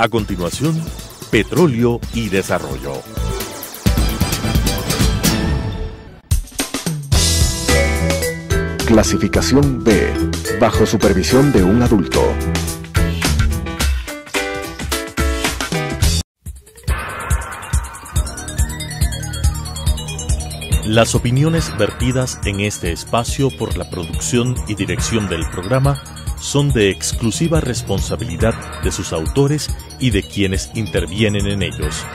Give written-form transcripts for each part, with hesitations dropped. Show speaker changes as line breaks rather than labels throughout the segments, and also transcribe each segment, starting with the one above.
A continuación, Petróleo y Desarrollo.
Clasificación B, bajo supervisión de un adulto.
Las opiniones vertidas en este espacio por la producción y dirección del programa son de exclusiva responsabilidad de sus autores y de quienes intervienen en ellos.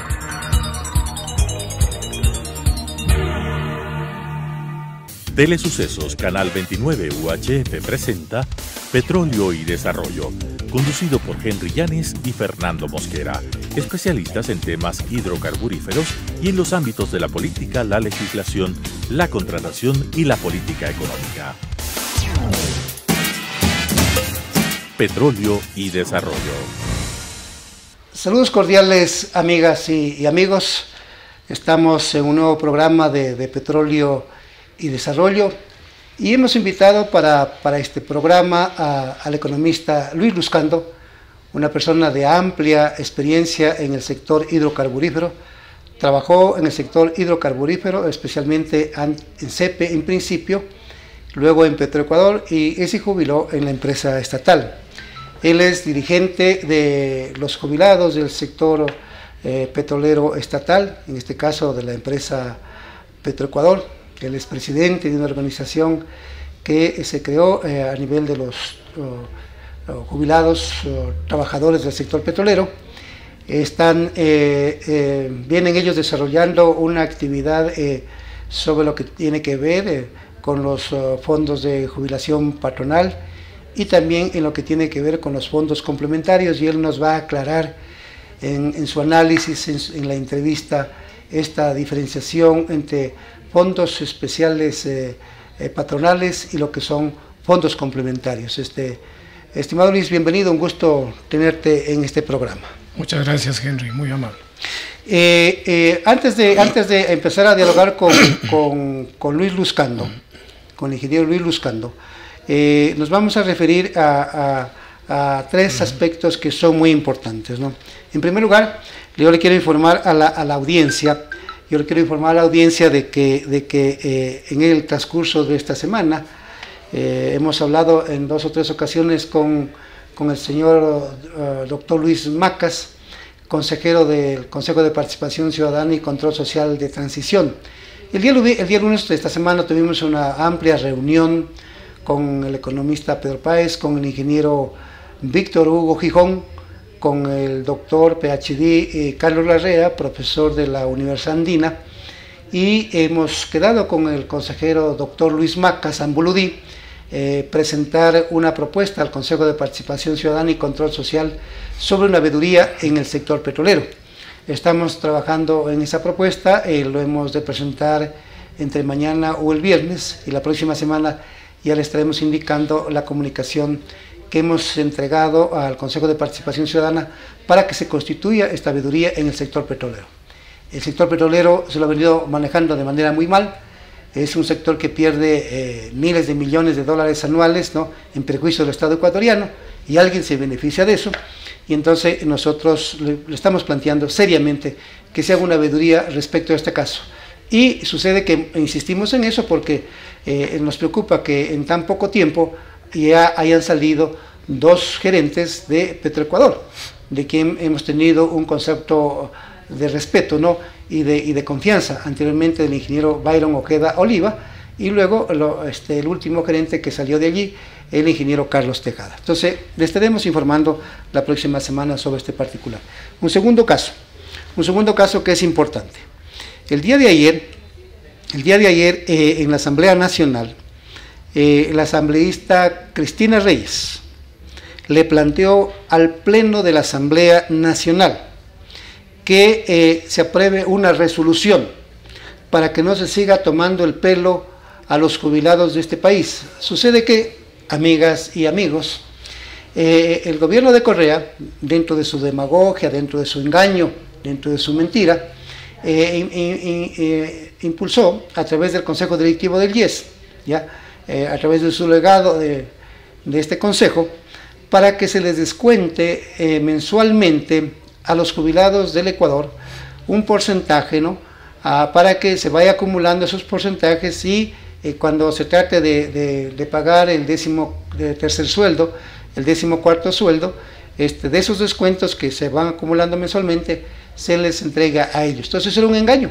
Telesucesos Canal 29 UHF presenta Petróleo y Desarrollo, conducido por Henry Llanes y Fernando Mosquera, especialistas en temas hidrocarburíferos y en los ámbitos de la política, la legislación, la contratación y la política económica. Petróleo y Desarrollo.
Saludos cordiales, amigas y amigos. Estamos en un nuevo programa de Petróleo y Desarrollo y hemos invitado para este programa al economista Luis Luscando, una persona de amplia experiencia en el sector hidrocarburífero. Trabajó en el sector hidrocarburífero, especialmente en CEPE en principio, luego en Petroecuador y se jubiló en la empresa estatal. Él es dirigente de los jubilados del sector petrolero estatal, en este caso de la empresa Petroecuador. Él es presidente de una organización que se creó a nivel de los jubilados, trabajadores del sector petrolero. Vienen ellos desarrollando una actividad sobre lo que tiene que ver con los fondos de jubilación patronal y también en lo que tiene que ver con los fondos complementarios, y él nos va a aclarar en su análisis, en la entrevista, esta diferenciación entre fondos especiales patronales y lo que son fondos complementarios. Estimado Luis, bienvenido, un gusto tenerte en este programa.
Muchas gracias, Henry, muy amable.
Antes de empezar a dialogar con Luis Luscando, con el ingeniero Luis Luscando, nos vamos a referir a tres aspectos que son muy importantes, ¿no? En primer lugar, yo le quiero informar a la audiencia, de que en el transcurso de esta semana hemos hablado en 2 o 3 ocasiones con el señor doctor Luis Macas, consejero del Consejo de Participación Ciudadana y Control Social de Transición. El día lunes de esta semana tuvimos una amplia reunión con el economista Pedro Páez, con el ingeniero Víctor Hugo Gijón, con el doctor PhD Carlos Larrea, profesor de la Universidad Andina, y hemos quedado con el consejero doctor Luis Macas Ambuludí presentar una propuesta al Consejo de Participación Ciudadana y Control Social sobre una veeduría en el sector petrolero. Estamos trabajando en esa propuesta, lo hemos de presentar entre mañana o el viernes, y la próxima semana ya le estaremos indicando la comunicación que hemos entregado al Consejo de Participación Ciudadana para que se constituya esta veeduría en el sector petrolero. El sector petrolero se lo ha venido manejando de manera muy mal. Es un sector que pierde miles de millones de dólares anuales, ¿no?, en perjuicio del Estado ecuatoriano, y alguien se beneficia de eso. Y entonces nosotros le estamos planteando seriamente que se haga una veeduría respecto a este caso. Y sucede que insistimos en eso porque nos preocupa que en tan poco tiempo ya hayan salido 2 gerentes de Petroecuador, de quien hemos tenido un concepto de respeto, ¿no?, y de confianza, anteriormente del ingeniero Byron Ojeda Oliva, y luego el último gerente que salió de allí, el ingeniero Carlos Tejada. Entonces, le estaremos informando la próxima semana sobre este particular. Un segundo caso que es importante. El día de ayer en la Asamblea Nacional, la asambleísta Cristina Reyes le planteó al Pleno de la Asamblea Nacional que se apruebe una resolución para que no se siga tomando el pelo a los jubilados de este país. Sucede que, amigas y amigos, el gobierno de Correa, dentro de su demagogia, dentro de su engaño, dentro de su mentira, impulsó a través del Consejo Directivo del IES, a través de su legado de este consejo, para que se les descuente mensualmente a los jubilados del Ecuador un porcentaje, ¿no? Para que se vaya acumulando esos porcentajes y cuando se trate de pagar el 13º sueldo, el 14º sueldo, de esos descuentos que se van acumulando mensualmente, se les entrega a ellos. Entonces era un engaño,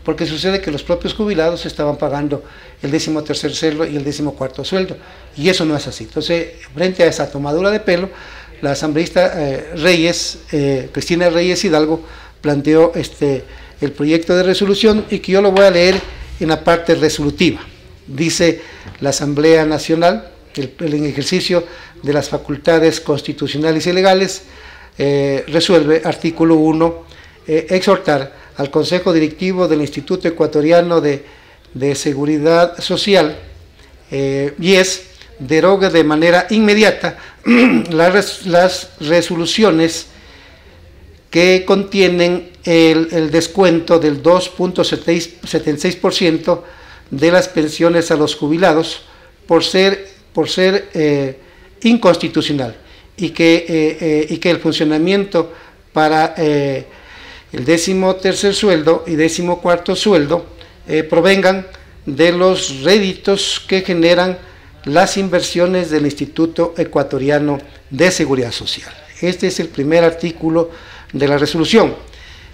porque sucede que los propios jubilados estaban pagando el 13º sueldo y el 14º sueldo, y eso no es así. Entonces, frente a esa tomadura de pelo, la asambleísta Cristina Reyes Hidalgo planteó el proyecto de resolución, y que yo lo voy a leer en la parte resolutiva. Dice: la Asamblea Nacional, en ejercicio de las facultades constitucionales y legales, resuelve, artículo 1, exhortar al Consejo Directivo del Instituto Ecuatoriano de Seguridad Social, IES, derogue de manera inmediata las resoluciones que contienen el descuento del 2.76% de las pensiones a los jubilados por ser inconstitucional, y que el funcionamiento para el 13º sueldo y 14º sueldo provengan de los réditos que generan las inversiones del Instituto Ecuatoriano de Seguridad Social. Este es el primer artículo de la resolución.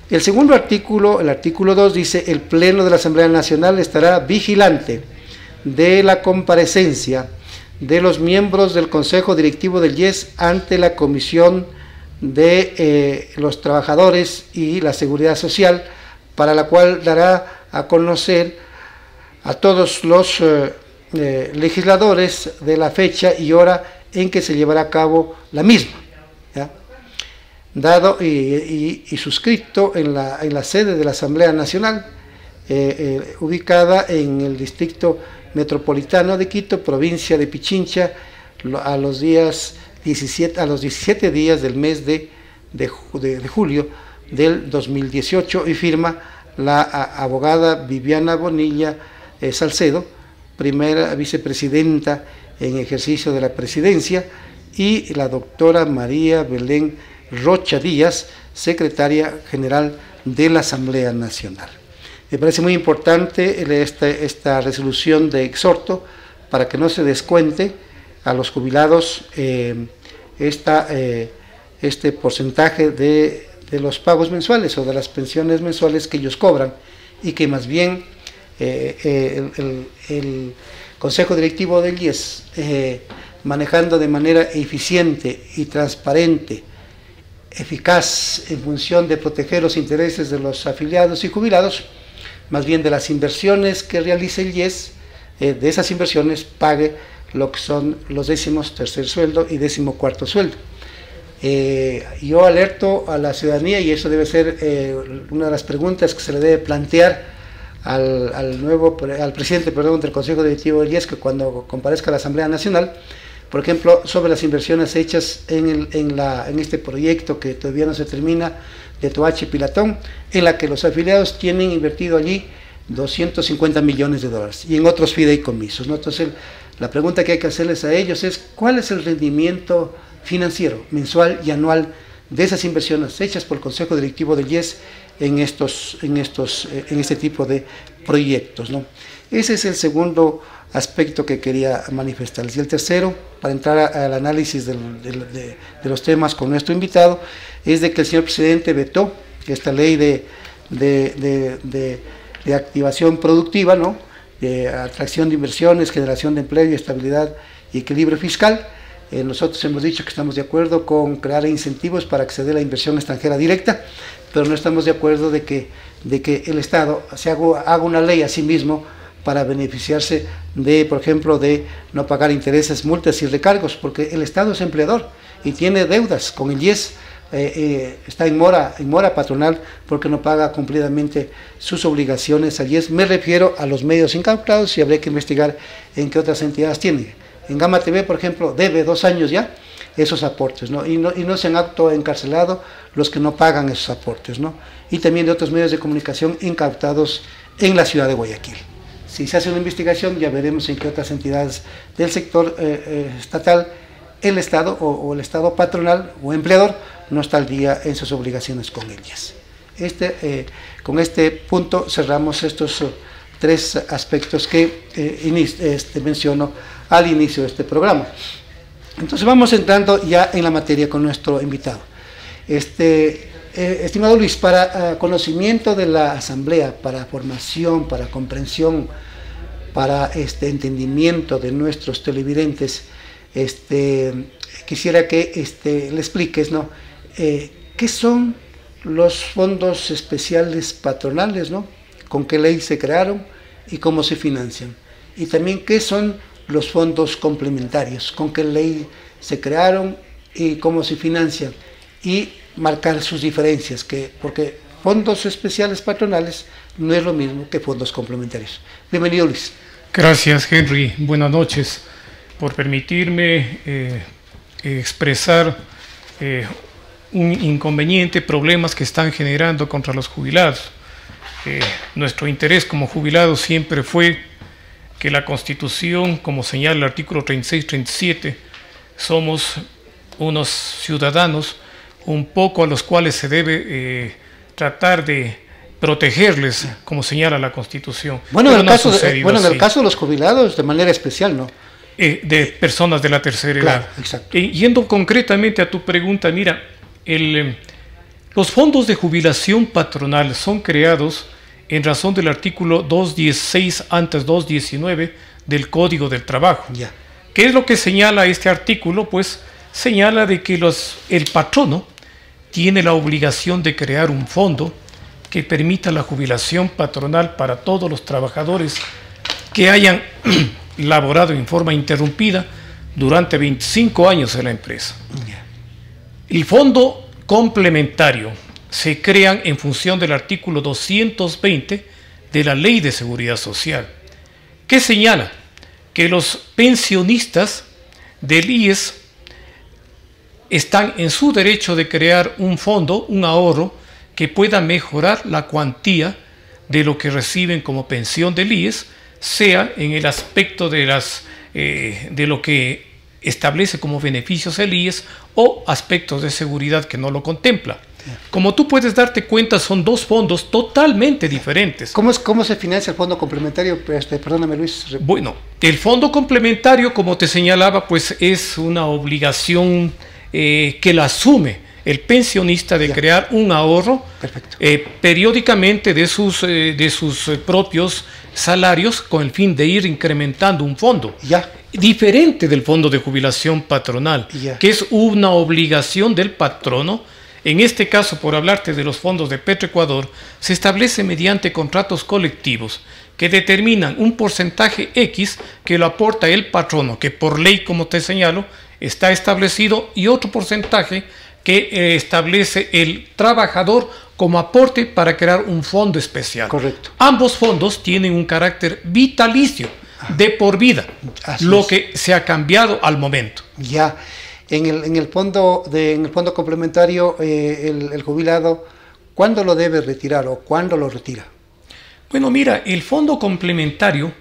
El segundo artículo, el artículo 2, dice: el Pleno de la Asamblea Nacional estará vigilante de la comparecencia de los miembros del Consejo Directivo del IES ante la Comisión de los Trabajadores y la Seguridad Social, para la cual dará a conocer a todos los legisladores de la fecha y hora en que se llevará a cabo la misma, ¿ya? Dado y suscrito en la sede de la Asamblea Nacional, ubicada en el distrito metropolitano de Quito, provincia de Pichincha, a los 17 días del mes de julio del 2018, y firma la abogada Viviana Bonilla Salcedo, primera vicepresidenta en ejercicio de la presidencia, y la doctora María Belén Rocha Díaz, secretaria general de la Asamblea Nacional. Me parece muy importante esta resolución de exhorto para que no se descuente a los jubilados este porcentaje de los pagos mensuales o de las pensiones mensuales que ellos cobran, y que más bien el Consejo Directivo del IES, manejando de manera eficiente y transparente, eficaz, en función de proteger los intereses de los afiliados y jubilados, más bien de las inversiones que realice el IES, de esas inversiones pague lo que son los 13º sueldo y 14º sueldo. Yo alerto a la ciudadanía, y eso debe ser una de las preguntas que se le debe plantear al presidente del Consejo Directivo del IES, que cuando comparezca a la Asamblea Nacional, por ejemplo, sobre las inversiones hechas en este proyecto que todavía no se termina, de Toachi Pilatón, en la que los afiliados tienen invertido allí $250 millones, y en otros fideicomisos, ¿no? Entonces, la pregunta que hay que hacerles a ellos es: ¿cuál es el rendimiento financiero mensual y anual de esas inversiones hechas por el Consejo Directivo del IES en este tipo de proyectos, ¿no? Ese es el segundo aspecto que quería manifestarles. Y el tercero, para entrar al análisis de los temas con nuestro invitado, es de que el señor presidente vetó esta ley de activación productiva, ¿no?, de atracción de inversiones, generación de empleo y estabilidad y equilibrio fiscal. Nosotros hemos dicho que estamos de acuerdo con crear incentivos para que se dé la inversión extranjera directa, pero no estamos de acuerdo de que el Estado haga una ley a sí mismo para beneficiarse de, por ejemplo, de no pagar intereses, multas y recargos, porque el Estado es empleador y tiene deudas con el IES, está en mora patronal porque no paga cumplidamente sus obligaciones al IES. Me refiero a los medios incautados, y habría que investigar en qué otras entidades tienen. En Gama TV, por ejemplo, debe 2 años ya esos aportes, ¿no? Y no se han autoencarcelado los que no pagan esos aportes, ¿no? Y también de otros medios de comunicación incautados en la ciudad de Guayaquil. Si se hace una investigación, ya veremos en qué otras entidades del sector estatal el Estado o el Estado patronal o empleador no está al día en sus obligaciones con ellas. Con este punto cerramos estos tres aspectos que menciono al inicio de este programa. Entonces vamos entrando ya en la materia con nuestro invitado. Estimado Luis, para conocimiento de la Asamblea, para formación, para comprensión, para entendimiento de nuestros televidentes, quisiera que le expliques, ¿no? ¿Qué son los fondos especiales patronales, ¿no? ¿Con qué ley se crearon y cómo se financian? Y también, ¿qué son los fondos complementarios? ¿Con qué ley se crearon y cómo se financian? Y marcar sus diferencias, porque fondos especiales patronales no es lo mismo que fondos complementarios. Bienvenido, Luis.
Gracias, Henry. Buenas noches. Por permitirme expresar un inconveniente, problemas que están generando contra los jubilados. Nuestro interés como jubilados siempre fue que la Constitución, como señala el artículo 36-37, somos unos ciudadanos un poco a los cuales se debe tratar de protegerles, como señala la Constitución.
Bueno, en el caso de los jubilados, de manera especial, ¿no?
De personas de la tercera edad.
Claro, exacto.
Yendo concretamente a tu pregunta, mira, los fondos de jubilación patronal son creados en razón del artículo 216 antes 219 del Código del Trabajo.
Ya.
¿Qué es lo que señala este artículo? Pues señala de que el patrono tiene la obligación de crear un fondo que permita la jubilación patronal para todos los trabajadores que hayan laborado en forma interrumpida durante 25 años en la empresa. El fondo complementario se crean en función del artículo 220 de la Ley de Seguridad Social, que señala que los pensionistas del IES están en su derecho de crear un fondo, un ahorro, que pueda mejorar la cuantía de lo que reciben como pensión del IES, sea en el aspecto de lo que establece como beneficios el IES o aspectos de seguridad que no lo contempla. Como tú puedes darte cuenta, son dos fondos totalmente diferentes.
¿Cómo se financia el fondo complementario? Perdóname, Luis.
Bueno, el fondo complementario, como te señalaba, pues es una obligación que la asume el pensionista de crear un ahorro periódicamente de sus propios salarios con el fin de ir incrementando un fondo. Diferente del fondo de jubilación patronal, que es una obligación del patrono. En este caso, por hablarte de los fondos de Petroecuador, se establece mediante contratos colectivos que determinan un porcentaje X que lo aporta el patrono, que por ley, como te señalo, está establecido, y otro porcentaje que establece el trabajador como aporte para crear un fondo especial.
Correcto.
Ambos fondos tienen un carácter vitalicio, de por vida, que se ha cambiado al momento.
Ya. En el fondo complementario, el jubilado, ¿cuándo lo debe retirar o cuándo lo retira?
Bueno, mira, el fondo complementario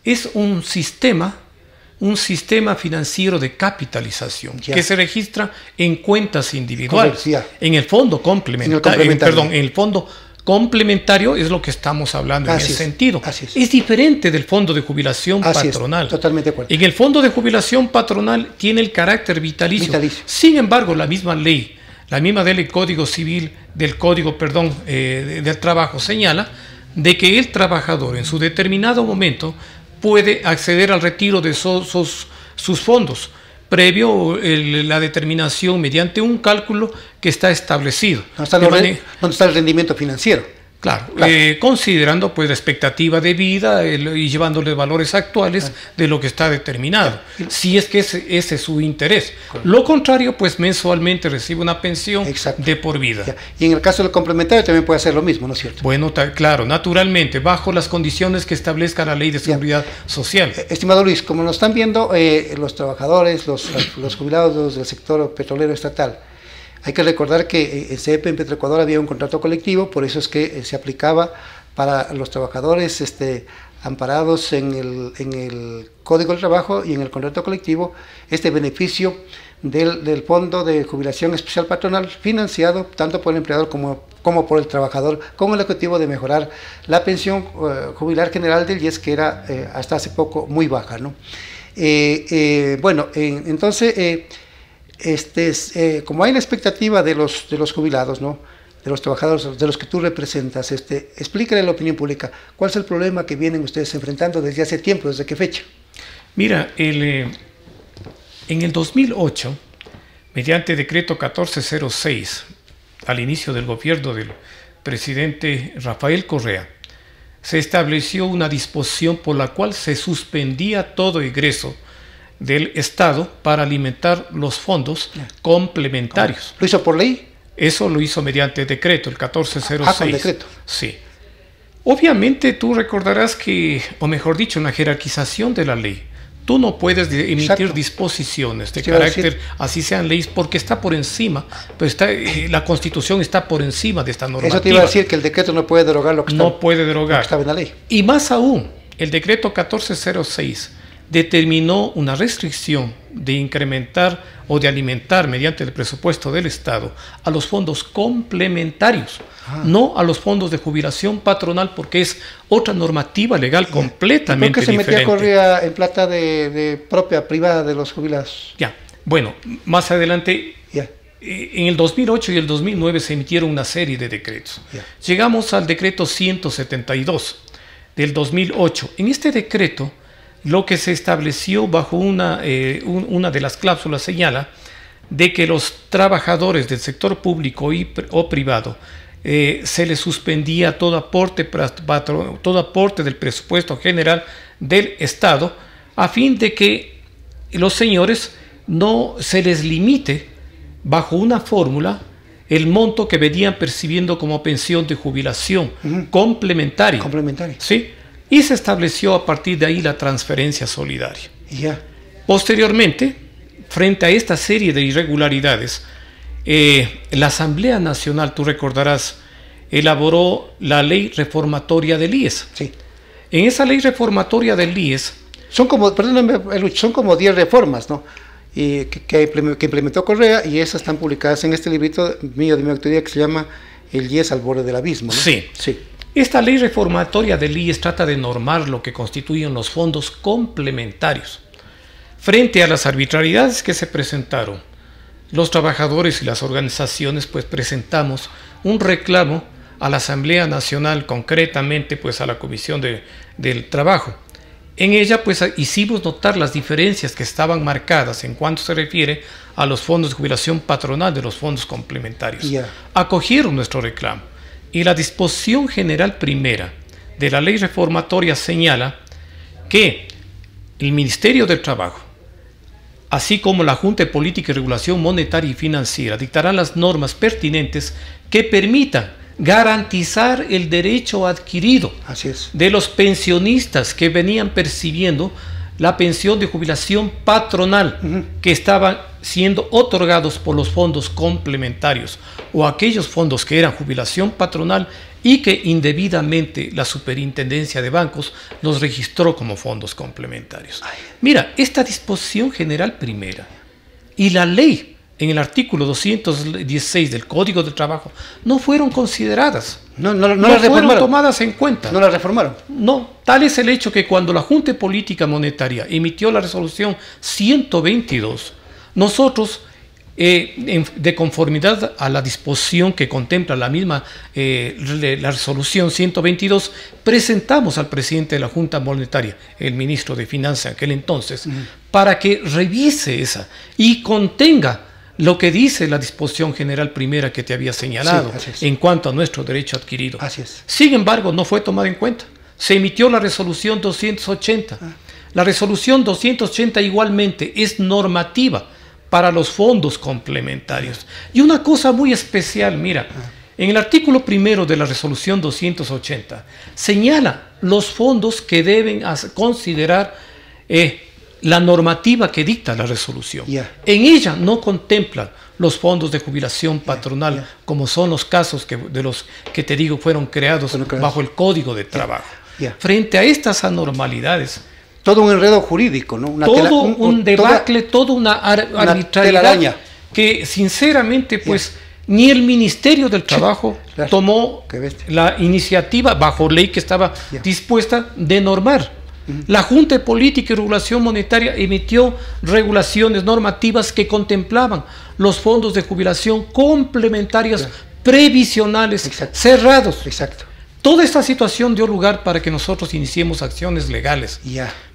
es un sistema financiero de capitalización que se registra en cuentas individuales. En el fondo el fondo complementario es lo que estamos hablando en ese sentido. Es diferente del fondo de jubilación patronal.
Totalmente de acuerdo.
En el fondo de jubilación patronal tiene el carácter vitalicio. Sin embargo, la misma ley del Código Civil, del Trabajo, señala de que el trabajador en su determinado momento puede acceder al retiro de sus fondos, previo la determinación mediante un cálculo que está establecido.
¿Dónde está el rendimiento financiero?
Claro. Considerando pues la expectativa de vida y llevándole valores actuales de lo que está determinado, si es que ese es su interés. Lo contrario, pues mensualmente recibe una pensión de por vida.
Y en el caso del complementario también puede hacer lo mismo, ¿no es cierto?
Bueno, claro, naturalmente, bajo las condiciones que establezca la Ley de Seguridad Social.
Estimado Luis, como nos están viendo los trabajadores, los jubilados del sector petrolero estatal, hay que recordar que en CEP, en Petroecuador, había un contrato colectivo, por eso es que se aplicaba para los trabajadores amparados en el Código del Trabajo y en el contrato colectivo, este beneficio del Fondo de Jubilación Especial Patronal, financiado tanto por el empleador como por el trabajador, con el objetivo de mejorar la pensión jubilar general del IES, que era hasta hace poco muy baja, ¿no? Entonces, como hay la expectativa de los jubilados, ¿no?, de los trabajadores, de los que tú representas, explícale a la opinión pública cuál es el problema que vienen ustedes enfrentando desde hace tiempo, desde qué fecha.
Mira, en el 2008, mediante decreto 1406, al inicio del gobierno del presidente Rafael Correa, se estableció una disposición por la cual se suspendía todo ingreso del Estado para alimentar los fondos complementarios.
¿Lo hizo por ley?
Eso lo hizo mediante decreto, el 1406.
Con decreto.
Sí. Obviamente tú recordarás que, o mejor dicho, en la jerarquización de la ley, tú no puedes emitir disposiciones de carácter, así sean leyes, porque está por encima, pero la Constitución está por encima de esta normativa.
Eso te iba a decir, que el decreto no puede derogar lo que
estaba
en la ley.
Y más aún, el decreto 1406 determinó una restricción de incrementar o de alimentar mediante el presupuesto del Estado a los fondos complementarios, no a los fondos de jubilación patronal, porque es otra normativa legal completamente diferente.
¿Por qué se metía Correa en plata de propia, privada de los jubilados?
Ya, bueno, más adelante, en el 2008 y el 2009 se emitieron una serie de decretos. Llegamos al decreto 172 del 2008. En este decreto, lo que se estableció bajo una de las cláusulas señala de que los trabajadores del sector público o privado se les suspendía todo aporte del presupuesto general del Estado, a fin de que los señores no se les limite bajo una fórmula el monto que venían percibiendo como pensión de jubilación complementaria. ¿Sí? Y se estableció a partir de ahí la transferencia solidaria. Posteriormente, frente a esta serie de irregularidades, la Asamblea Nacional, tú recordarás, elaboró la ley reformatoria del IES.
Sí.
En esa ley reformatoria del IES...
Son como 10 reformas, ¿no? Que implementó Correa, y esas están publicadas en este librito mío de mi autoría que se llama El IES al borde del abismo, ¿no?
Sí. Esta ley reformatoria del IES trata de normar lo que constituyen los fondos complementarios. Frente a las arbitrariedades que se presentaron, los trabajadores y las organizaciones pues presentamos un reclamo a la Asamblea Nacional, concretamente pues a la Comisión del Trabajo. En ella pues hicimos notar las diferencias que estaban marcadas en cuanto se refiere a los fondos de jubilación patronal de los fondos complementarios. Acogieron nuestro reclamo. Y la disposición general primera de la ley reformatoria señala que el Ministerio del Trabajo, así como la Junta de Política y Regulación Monetaria y Financiera, dictarán las normas pertinentes que permitan garantizar el derecho adquirido de los pensionistas que venían percibiendo la pensión de jubilación patronal que estaban siendo otorgados por los fondos complementarios o aquellos fondos que eran jubilación patronal y que indebidamente la Superintendencia de Bancos los registró como fondos complementarios. Mira, esta disposición general primera y la ley en el artículo 216 del Código del Trabajo no fueron consideradas, no fueron tomadas en cuenta.
¿No las reformaron?
No, tal es el hecho que cuando la Junta de Política Monetaria emitió la resolución 122, nosotros, de conformidad a la disposición que contempla la misma la resolución 122, presentamos al presidente de la Junta Monetaria, el ministro de Finanzas en aquel entonces, para que revise esa y contenga lo que dice la disposición general primera que te había señalado en cuanto a nuestro derecho adquirido. Sin embargo, no fue tomada en cuenta. Se emitió la resolución 280. La resolución 280 igualmente es normativa para los fondos complementarios. Y una cosa muy especial, mira, en el artículo primero de la resolución 280 señala los fondos que deben considerar la normativa que dicta la resolución. En ella no contemplan los fondos de jubilación patronal, como son los casos de los que te digo fueron creados bajo el Código de Trabajo. frente a estas anormalidades.
Todo un enredo jurídico, ¿no?
Un debacle, toda una arbitrariedad que sinceramente pues ni el Ministerio del Trabajo tomó la iniciativa bajo ley que estaba dispuesta de normar. La Junta de Política y Regulación Monetaria emitió regulaciones normativas que contemplaban los fondos de jubilación complementarios previsionales cerrados.
Exacto.
Toda esta situación dio lugar para que nosotros iniciemos acciones legales.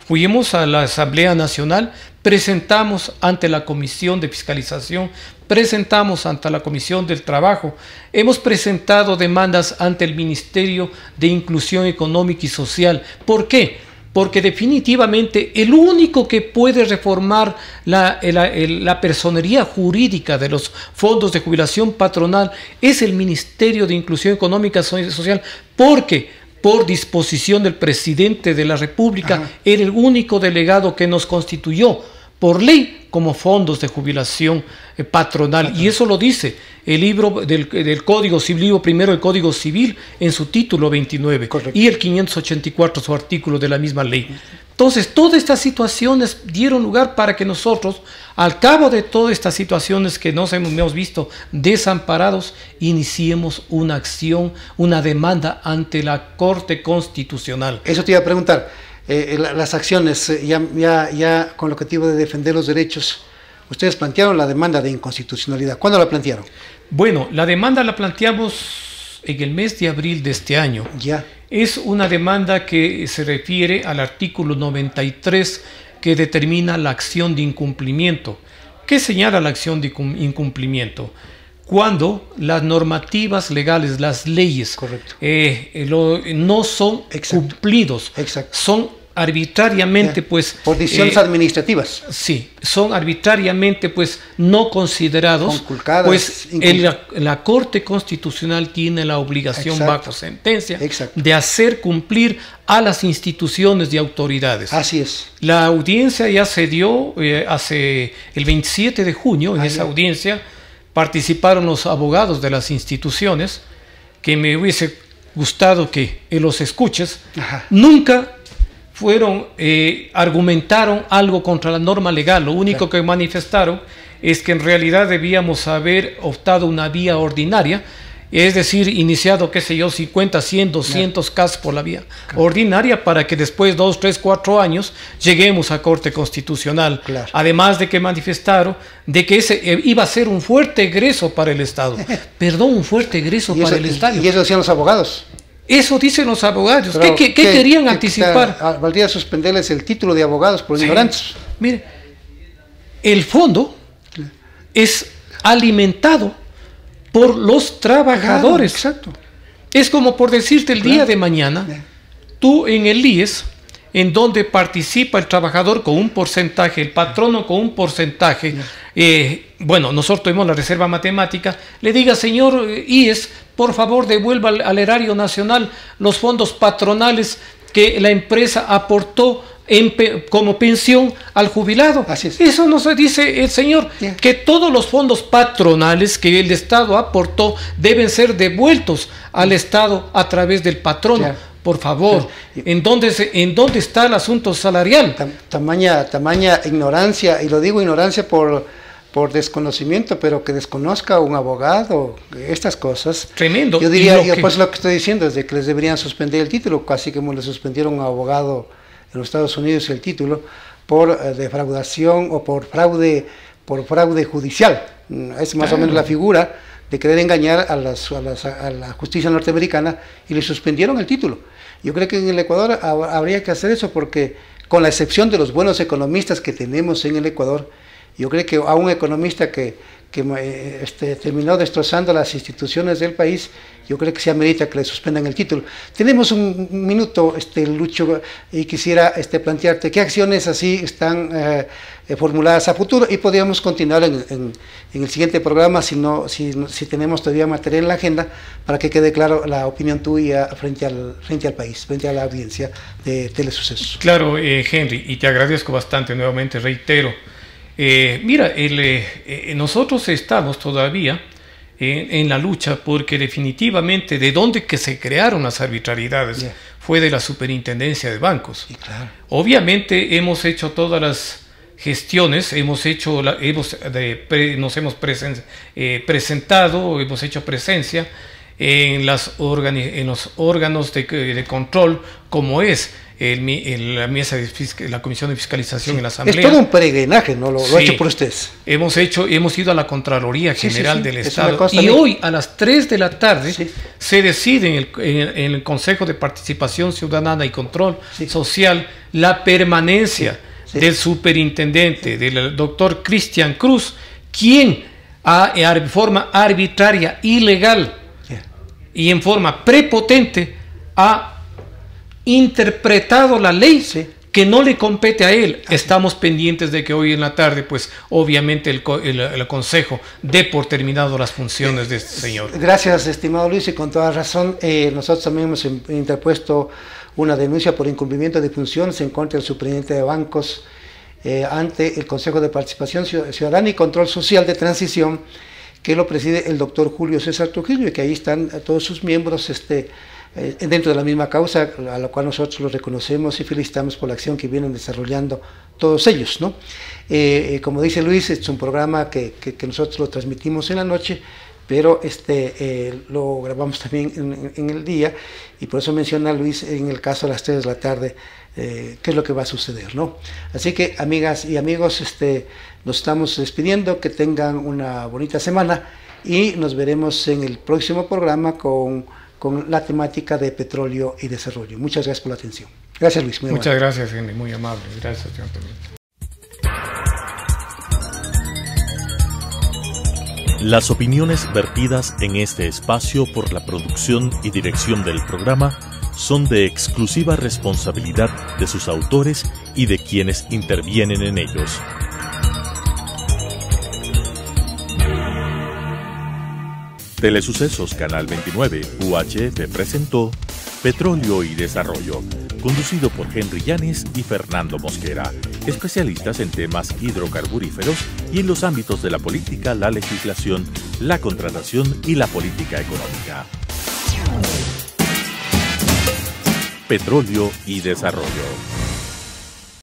Fuimos a la Asamblea Nacional, presentamos ante la Comisión de Fiscalización, presentamos ante la Comisión del Trabajo, hemos presentado demandas ante el Ministerio de Inclusión Económica y Social. ¿Por qué? Porque definitivamente el único que puede reformar la personería jurídica de los fondos de jubilación patronal es el Ministerio de Inclusión Económica y Social, porque por disposición del presidente de la República era el único delegado que nos constituyó por ley como fondos de jubilación patronal. Y eso lo dice el libro del Código Civil, libro primero del Código Civil, en su título 29, y el 584, su artículo de la misma ley. Entonces, todas estas situaciones dieron lugar para que nosotros, al cabo de todas estas situaciones que nos hemos visto desamparados, iniciemos una acción, una demanda ante la Corte Constitucional.
Eso te iba a preguntar. Las acciones, ya con el objetivo de defender los derechos, ustedes plantearon la demanda de inconstitucionalidad. ¿Cuándo la plantearon?
Bueno, la demanda la planteamos en el mes de abril de este año. Es una demanda que se refiere al artículo 93 que determina la acción de incumplimiento. ¿Qué señala la acción de incumplimiento? Cuando las normativas legales, las leyes, no son cumplidos, son arbitrariamente
por decisiones administrativas.
Sí, son arbitrariamente no considerados, pues la Corte Constitucional tiene la obligación bajo sentencia de hacer cumplir a las instituciones y autoridades.
Así es.
La audiencia ya se dio hace el 27 de junio, en esa audiencia participaron los abogados de las instituciones, que me hubiese gustado que los escuches. Nunca argumentaron algo contra la norma legal. Lo único que manifestaron es que en realidad debíamos haber optado una vía ordinaria, es decir, iniciado, qué sé yo, 50, 100, 200 casos por la vía ordinaria, para que después, 2, 3, 4 años, lleguemos a Corte Constitucional. Además de que manifestaron de que ese iba a ser un fuerte egreso para el Estado. Perdón, un fuerte egreso para el Estado.
¿Y eso decían los abogados?
Eso dicen los abogados. ¿Qué querían anticipar?
Valdría suspenderles el título de abogados por ignorantes.
Mire, el fondo es alimentado por los trabajadores.
Exacto.
Es como por decirte, el día de mañana, tú en el IES, en donde participa el trabajador con un porcentaje, el patrono con un porcentaje, bueno, nosotros tuvimos la reserva matemática, le diga, señor IES, por favor devuelva al erario nacional los fondos patronales que la empresa aportó como pensión al jubilado. Eso nos dice el señor, que todos los fondos patronales que el Estado aportó deben ser devueltos al Estado a través del patrono. Por favor, ¿en dónde está el asunto salarial?
Tamaña ignorancia, y lo digo ignorancia por desconocimiento, pero que desconozca un abogado estas cosas.
Tremendo.
Yo diría, pues lo que estoy diciendo es de que les deberían suspender el título, casi como le suspendieron a un abogado en los Estados Unidos el título por defraudación o por fraude judicial. Es más o menos la figura de querer engañar a la justicia norteamericana, y le suspendieron el título. Yo creo que en el Ecuador habría que hacer eso, porque con la excepción de los buenos economistas que tenemos en el Ecuador, yo creo que a un economista que terminó destrozando las instituciones del país, yo creo que se amerita que le suspendan el título. Tenemos un minuto, Lucho, y quisiera plantearte qué acciones así están formuladas a futuro, y podríamos continuar en el siguiente programa si tenemos todavía material en la agenda, para que quede claro la opinión tuya frente al país, frente a la audiencia de Telesucesos.
Claro, Henry, y te agradezco bastante, nuevamente reitero. Mira, nosotros estamos todavía en la lucha, porque definitivamente de dónde que se crearon las arbitrariedades fue de la Superintendencia de Bancos.
Sí, claro.
Obviamente hemos hecho todas las gestiones, nos hemos presentado, hemos hecho presencia en los órganos de control, como es la mesa la Comisión de Fiscalización en la Asamblea.
Es todo un peregrinaje, ¿no? Lo ha hecho por ustedes.
Hemos ido a la Contraloría General del Estado, y
también.
hoy a las 3 de la tarde
Sí.
se decide en el Consejo de Participación Ciudadana y Control Social la permanencia del superintendente, del doctor Cristian Cruz, quien de forma arbitraria, ilegal y en forma prepotente ha interpretado la ley que no le compete a él. Estamos pendientes de que hoy en la tarde, pues obviamente el Consejo dé por terminado las funciones de este señor.
Gracias, estimado Luis, y con toda razón, nosotros también hemos interpuesto una denuncia por incumplimiento de funciones en contra del superintendente de bancos ante el Consejo de Participación Ciudadana y Control Social de Transición, que lo preside el doctor Julio César Trujillo, y que ahí están todos sus miembros dentro de la misma causa, a la cual nosotros los reconocemos y felicitamos por la acción que vienen desarrollando todos ellos, ¿no? Como dice Luis, es un programa que nosotros lo transmitimos en la noche, pero lo grabamos también en el día, y por eso menciona Luis en el caso a las 3 de la tarde qué es lo que va a suceder, ¿no? Así que, amigas y amigos, nos estamos despidiendo, que tengan una bonita semana y nos veremos en el próximo programa con la temática de petróleo y desarrollo. Muchas gracias por la atención. Gracias, Luis.
Muchas gracias, Henry, muy amable. Gracias, señor Teniente.
Las opiniones vertidas en este espacio por la producción y dirección del programa son de exclusiva responsabilidad de sus autores y de quienes intervienen en ellos. Telesucesos Canal 29 UHF presentó Petróleo y Desarrollo, conducido por Henry Llanes y Fernando Mosquera, especialistas en temas hidrocarburíferos y en los ámbitos de la política, la legislación, la contratación y la política económica. Petróleo y Desarrollo.